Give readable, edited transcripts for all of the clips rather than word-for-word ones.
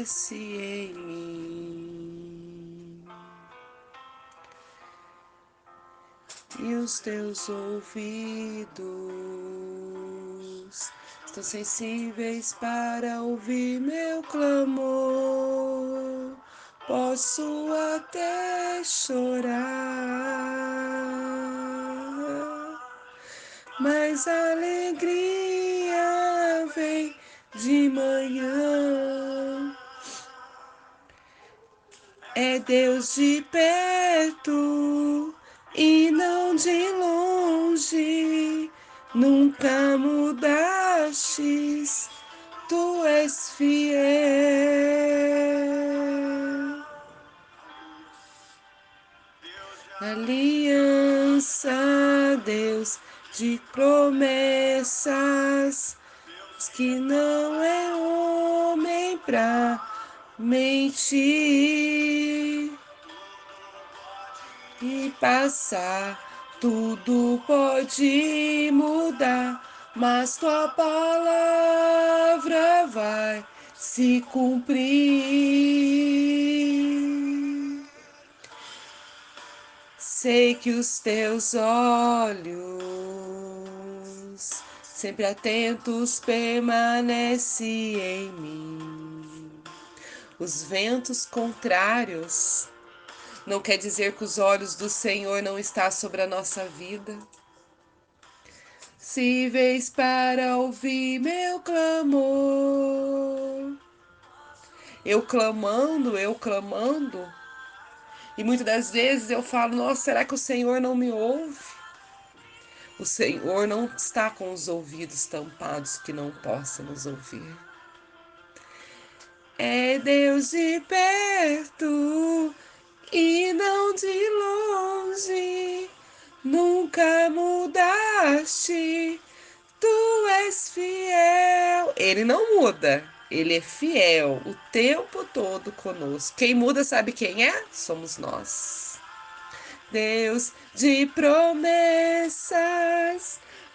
permanece em mim, e os teus ouvidos estão sensíveis para ouvir meu clamor. Posso até chorar, mas a alegria vem de manhã. É Deus de perto e não de longe. Nunca mudastes, tu és fiel. Aliança, Deus de promessas, que não é homem pra mentir e passar. Tudo pode mudar, mas tua palavra vai se cumprir. Sei que os teus olhos, sempre atentos, permanecem em mim. Os ventos contrários não quer dizer que os olhos do Senhor não estão sobre a nossa vida. Se vês para ouvir meu clamor, eu clamando, e muitas das vezes eu falo, nossa, será que o Senhor não me ouve? O Senhor não está com os ouvidos tampados que não possa nos ouvir. É Deus de perto e não de longe. Nunca mudaste, tu és fiel. Ele não muda, ele é fiel o tempo todo conosco. Quem muda sabe quem é? Somos nós. Deus de promessas,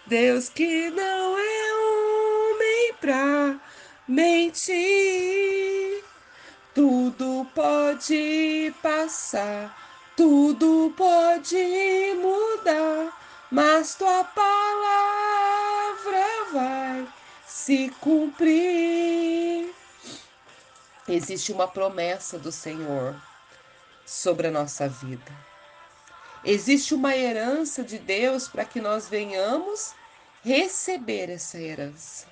Deus que não é homem pra mentir. Tudo pode passar, tudo pode mudar, mas tua palavra vai se cumprir. Existe uma promessa do Senhor sobre a nossa vida. Existe uma herança de Deus para que nós venhamos receber essa herança.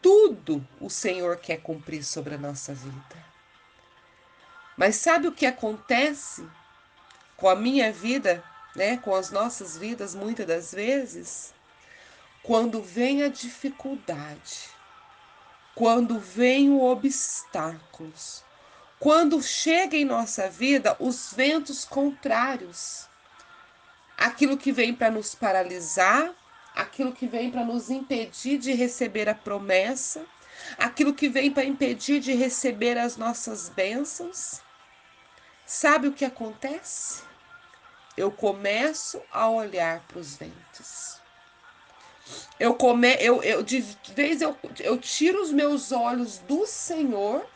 Tudo o Senhor quer cumprir sobre a nossa vida. Mas sabe o que acontece com a minha vida, né? Com as nossas vidas, muitas das vezes? Quando vem a dificuldade, quando vem os obstáculos, quando chega em nossa vida os ventos contrários, aquilo que vem para nos paralisar, aquilo que vem para nos impedir de receber a promessa, aquilo que vem para impedir de receber as nossas bênçãos. Sabe o que acontece? Eu começo a olhar para os ventos. De vez eu tiro os meus olhos do Senhor,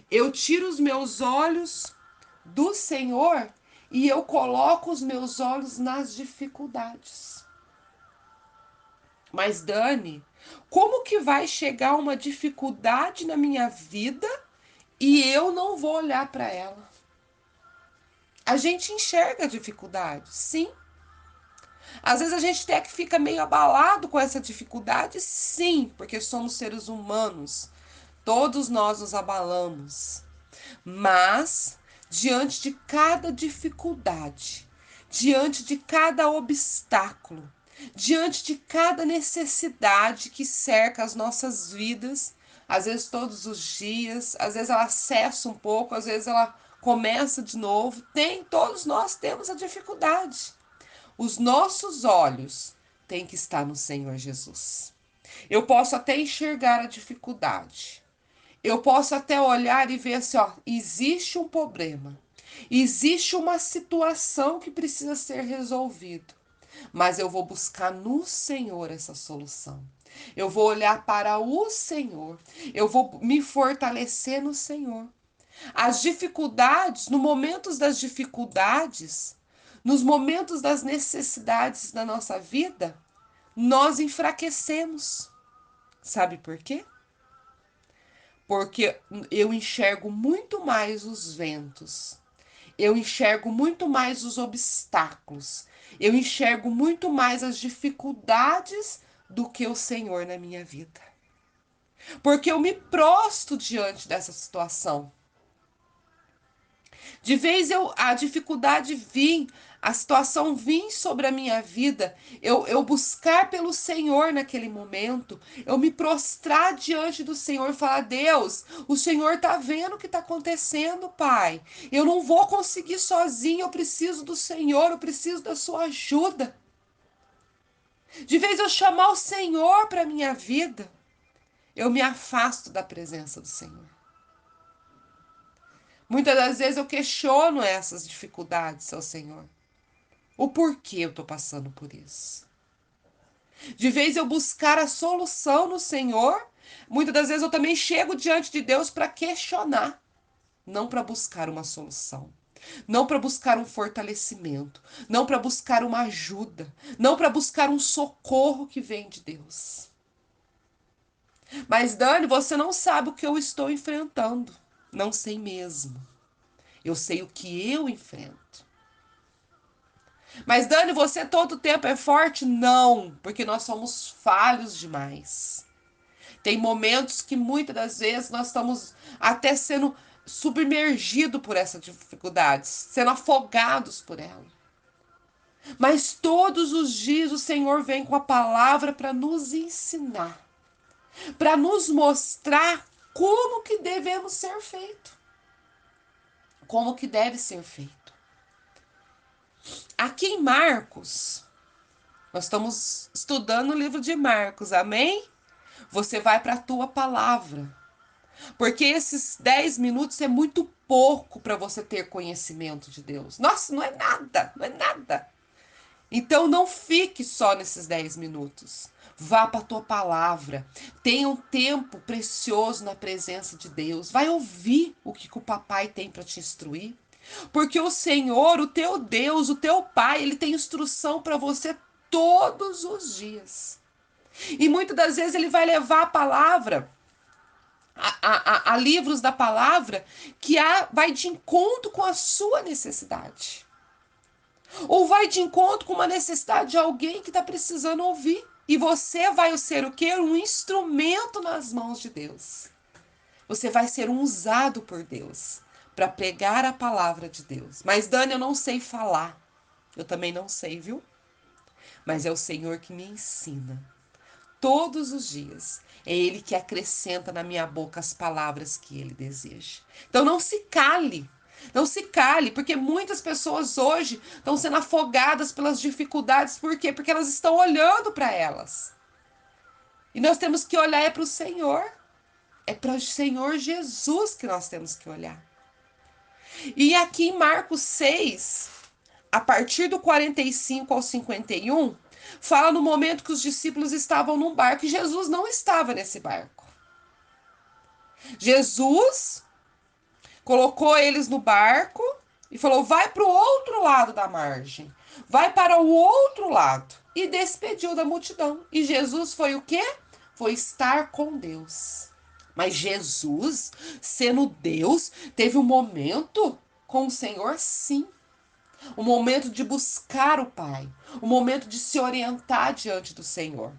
eu tiro os meus olhos do Senhor e eu coloco os meus olhos nas dificuldades. Mas Dani, como que vai chegar uma dificuldade na minha vida e eu não vou olhar para ela? A gente enxerga a dificuldade, sim. Às vezes a gente até que fica meio abalado com essa dificuldade, sim, porque somos seres humanos. Todos nós nos abalamos. Mas, diante de cada dificuldade, diante de cada obstáculo, diante de cada necessidade que cerca as nossas vidas, às vezes todos os dias, às vezes ela cessa um pouco, às vezes ela começa de novo, todos nós temos a dificuldade. Os nossos olhos têm que estar no Senhor Jesus. Eu posso até enxergar a dificuldade. Eu posso até olhar e ver assim, ó, existe um problema. Existe uma situação que precisa ser resolvida. Mas eu vou buscar no Senhor essa solução. Eu vou olhar para o Senhor. Eu vou me fortalecer no Senhor. As dificuldades, no momentos das dificuldades, nos momentos das necessidades da nossa vida, nós enfraquecemos. Sabe por quê? Porque eu enxergo muito mais os ventos. Eu enxergo muito mais os obstáculos. Eu enxergo muito mais as dificuldades do que o Senhor na minha vida. Porque eu me prosto diante dessa situação. De vez a dificuldade vir, a situação vir sobre a minha vida, eu buscar pelo Senhor naquele momento, eu me prostrar diante do Senhor e falar: Deus, o Senhor tá vendo o que tá acontecendo, Pai. Eu não vou conseguir sozinho, eu preciso do Senhor, eu preciso da sua ajuda. De vez eu chamar o Senhor para minha vida, eu me afasto da presença do Senhor. Muitas das vezes eu questiono essas dificuldades ao Senhor. O porquê eu estou passando por isso. De vez eu buscar a solução no Senhor, muitas das vezes eu também chego diante de Deus para questionar, não para buscar uma solução, não para buscar um fortalecimento, não para buscar uma ajuda, não para buscar um socorro que vem de Deus. Mas Dani, você não sabe o que eu estou enfrentando. Não sei mesmo. Eu sei o que eu enfrento. Mas Dani, você todo tempo é forte? Não, porque nós somos falhos demais. Tem momentos que muitas das vezes nós estamos até sendo submergidos por essas dificuldades, sendo afogados por ela. Mas todos os dias o Senhor vem com a palavra para nos ensinar, para nos mostrar como que devemos ser feito, como que deve ser feito. Aqui em Marcos, nós estamos estudando o livro de Marcos, amém? Você vai para a tua palavra. Porque esses 10 minutos é muito pouco para você ter conhecimento de Deus. Nossa, não é nada, não é nada. Então não fique só nesses 10 minutos. Vá para a tua palavra. Tenha um tempo precioso na presença de Deus. Vai ouvir o que o papai tem para te instruir. Porque o Senhor, o teu Deus, o teu Pai, ele tem instrução para você todos os dias. E muitas das vezes ele vai levar a palavra, a livros da palavra, que vai de encontro com a sua necessidade. Ou vai de encontro com uma necessidade de alguém que está precisando ouvir. E você vai ser o quê? Um instrumento nas mãos de Deus. Você vai ser um usado por Deus para pregar a palavra de Deus. Mas, Dani, eu não sei falar. Eu também não sei, viu? Mas é o Senhor que me ensina. Todos os dias. É Ele que acrescenta na minha boca as palavras que Ele deseja. Então não se cale. Não se cale, porque muitas pessoas hoje estão sendo afogadas pelas dificuldades. Por quê? Porque elas estão olhando para elas. E nós temos que olhar para o Senhor. É para o Senhor Jesus que nós temos que olhar. E aqui em Marcos 6, a partir do 45 ao 51, fala no momento que os discípulos estavam num barco e Jesus não estava nesse barco. Jesus colocou eles no barco e falou: vai para o outro lado da margem, vai para o outro lado. E despediu da multidão. E Jesus foi o quê? Foi estar com Deus. Mas Jesus, sendo Deus, teve um momento com o Senhor, sim. Um momento de buscar o Pai, um momento de se orientar diante do Senhor.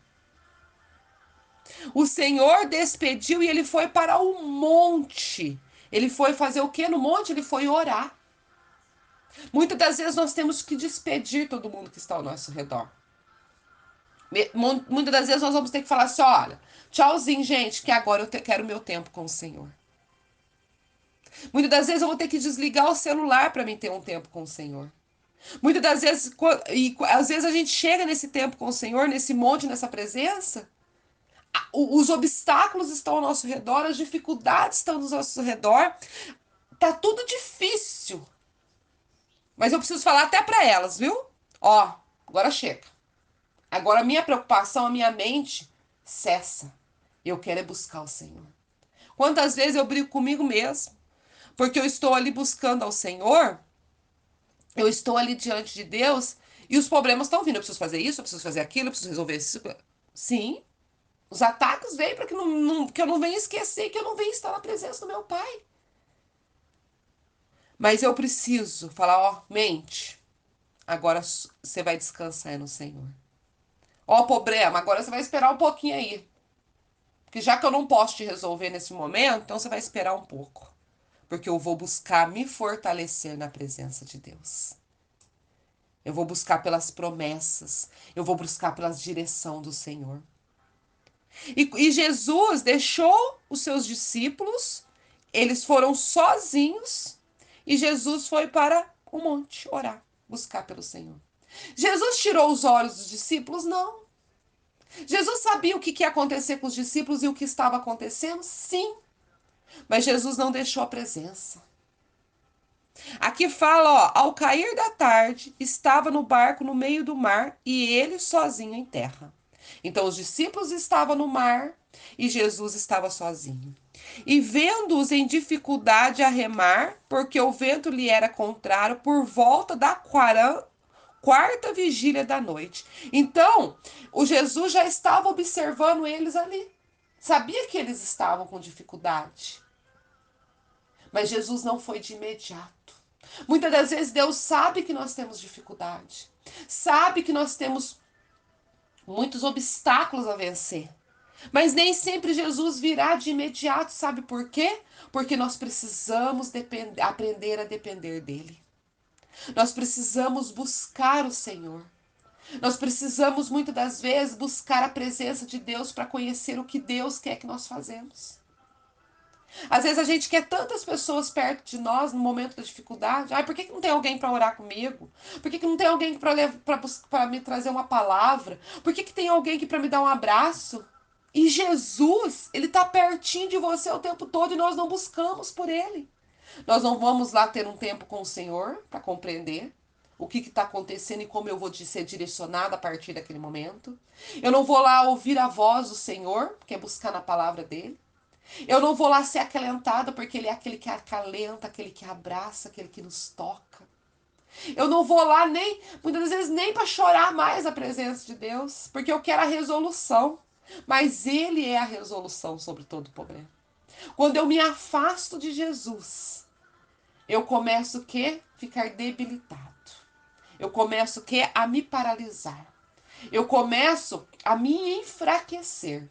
O Senhor despediu e ele foi para o monte. Ele foi fazer o que no monte? Ele foi orar. Muitas das vezes nós temos que despedir todo mundo que está ao nosso redor. Muitas das vezes nós vamos ter que falar assim: olha, tchauzinho, gente, que agora eu quero meu tempo com o Senhor. Muitas das vezes eu vou ter que desligar o celular para mim ter um tempo com o Senhor. Muitas das vezes, e às vezes a gente chega nesse tempo com o Senhor, nesse monte, nessa presença, os obstáculos estão ao nosso redor, as dificuldades estão ao nosso redor, tá tudo difícil. Mas eu preciso falar até para elas, viu? Ó, agora chega. Agora a minha preocupação, a minha mente cessa. Eu quero é buscar o Senhor. Quantas vezes eu brigo comigo mesmo, porque eu estou ali buscando ao Senhor, eu estou ali diante de Deus e os problemas estão vindo. Eu preciso fazer isso, eu preciso fazer aquilo, eu preciso resolver isso. Sim, os ataques vêm para que eu não venha esquecer, que eu não venha estar na presença do meu Pai. Mas eu preciso falar, ó, mente, agora você vai descansar aí no Senhor. Ó, problema, agora você vai esperar um pouquinho aí. Porque já que eu não posso te resolver nesse momento, então você vai esperar um pouco. Porque eu vou buscar me fortalecer na presença de Deus. Eu vou buscar pelas promessas. Eu vou buscar pela direção do Senhor. E Jesus deixou os seus discípulos, eles foram sozinhos, e Jesus foi para o monte orar, buscar pelo Senhor. Jesus tirou os olhos dos discípulos? Não. Jesus sabia o que ia acontecer com os discípulos e o que estava acontecendo? Sim. Mas Jesus não deixou a presença. Aqui fala, ó, ao cair da tarde, estava no barco no meio do mar e ele sozinho em terra. Então os discípulos estavam no mar e Jesus estava sozinho. E vendo-os em dificuldade a remar, porque o vento lhe era contrário, por volta da quarta vigília da noite. Então, o Jesus já estava observando eles ali. Sabia que eles estavam com dificuldade. Mas Jesus não foi de imediato. Muitas das vezes Deus sabe que nós temos dificuldade. Sabe que nós temos muitos obstáculos a vencer. Mas nem sempre Jesus virá de imediato, sabe por quê? Porque nós precisamos aprender a depender dele. Nós precisamos buscar o Senhor. Nós precisamos muitas das vezes buscar a presença de Deus para conhecer o que Deus quer que nós fazemos. Às vezes a gente quer tantas pessoas perto de nós no momento da dificuldade. Ai, por que não tem alguém para orar comigo? Por que não tem alguém para me trazer uma palavra? Por que tem alguém para me dar um abraço? E Jesus, ele está pertinho de você o tempo todo e nós não buscamos por ele. Nós não vamos lá ter um tempo com o Senhor para compreender o que está acontecendo e como eu vou ser direcionada a partir daquele momento. Eu não vou lá ouvir a voz do Senhor, que é buscar na palavra dele. Eu não vou lá ser acalentada, porque ele é aquele que acalenta, aquele que abraça, aquele que nos toca. Eu não vou lá nem, muitas vezes, nem para chorar mais a presença de Deus, porque eu quero a resolução. Mas ele é a resolução sobre todo o problema. Quando eu me afasto de Jesus, eu começo que ficar debilitado. Eu começo que a me paralisar. Eu começo a me enfraquecer.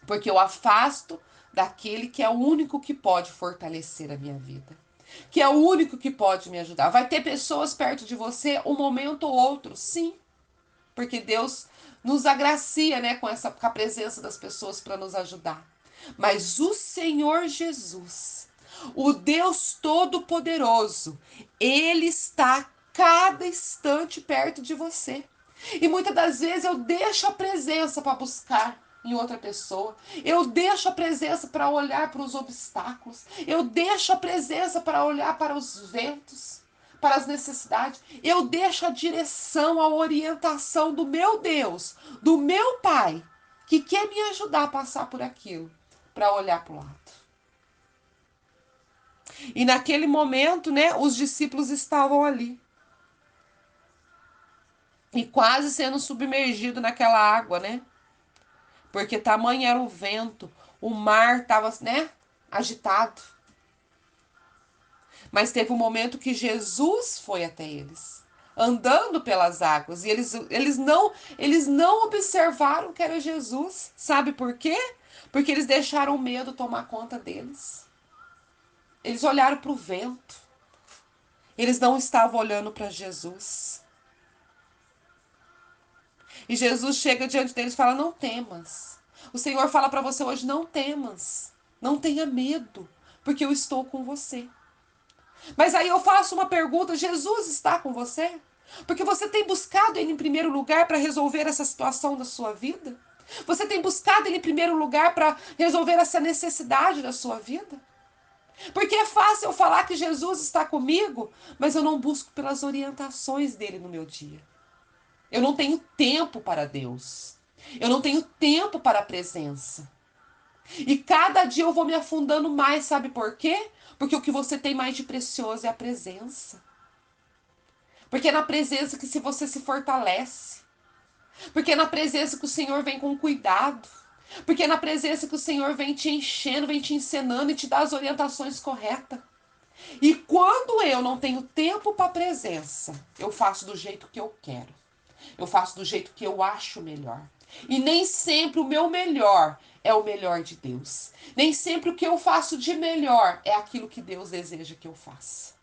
Porque eu afasto daquele que é o único que pode fortalecer a minha vida. Que é o único que pode me ajudar. Vai ter pessoas perto de você um momento ou outro, sim. Porque Deus nos agracia, né, com a presença das pessoas para nos ajudar. Mas o Senhor Jesus, o Deus Todo-Poderoso, Ele está cada instante perto de você. E muitas das vezes eu deixo a presença para buscar em outra pessoa. Eu deixo a presença para olhar para os obstáculos. Eu deixo a presença para olhar para os ventos, para as necessidades. Eu deixo a direção, a orientação do meu Deus, do meu Pai, que quer me ajudar a passar por aquilo, para olhar para o lado. E naquele momento, né, os discípulos estavam ali. E quase sendo submergido naquela água, né? Porque tamanho era o vento, o mar estava, né, agitado. Mas teve um momento que Jesus foi até eles, andando pelas águas, e eles não observaram que era Jesus. Sabe por quê? Porque eles deixaram o medo tomar conta deles. Eles olharam para o vento. Eles não estavam olhando para Jesus. E Jesus chega diante deles e fala: não temas. O Senhor fala para você hoje: não temas. Não tenha medo, porque eu estou com você. Mas aí eu faço uma pergunta: Jesus está com você? Porque você tem buscado Ele em primeiro lugar para resolver essa situação da sua vida? Você tem buscado Ele em primeiro lugar para resolver essa necessidade da sua vida? Porque é fácil eu falar que Jesus está comigo, mas eu não busco pelas orientações dele no meu dia. Eu não tenho tempo para Deus. Eu não tenho tempo para a presença. E cada dia eu vou me afundando mais, sabe por quê? Porque o que você tem mais de precioso é a presença. Porque é na presença que se você se fortalece. Porque é na presença que o Senhor vem com cuidado. Porque é na presença que o Senhor vem te enchendo, vem te ensinando e te dá as orientações corretas. E quando eu não tenho tempo para a presença, eu faço do jeito que eu quero. Eu faço do jeito que eu acho melhor. E nem sempre o meu melhor é o melhor de Deus. Nem sempre o que eu faço de melhor é aquilo que Deus deseja que eu faça.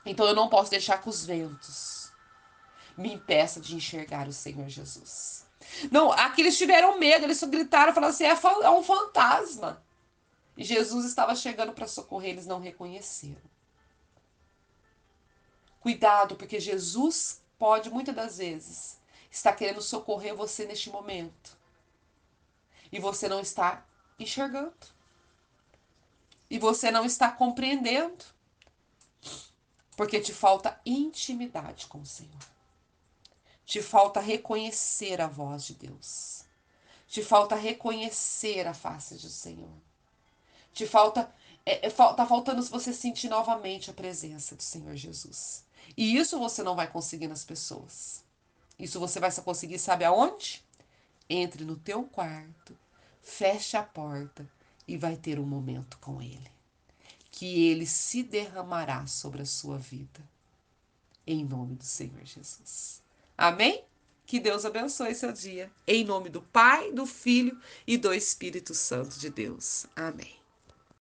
Então eu não posso deixar que os ventos me impeçam de enxergar o Senhor Jesus. Não, aqui eles tiveram medo, eles gritaram, falaram assim, é um fantasma. E Jesus estava chegando para socorrer, eles não reconheceram. Cuidado, porque Jesus pode, muitas das vezes, estar querendo socorrer você neste momento. E você não está enxergando. E você não está compreendendo. Porque te falta intimidade com o Senhor. Te falta reconhecer a voz de Deus. Te falta reconhecer a face do Senhor. Te falta. Tá faltando você sentir novamente a presença do Senhor Jesus. E isso você não vai conseguir nas pessoas. Isso você vai só conseguir, sabe aonde? Entre no teu quarto, feche a porta e vai ter um momento com Ele. Que Ele se derramará sobre a sua vida. Em nome do Senhor Jesus. Amém? Que Deus abençoe seu dia. Em nome do Pai, do Filho e do Espírito Santo de Deus. Amém.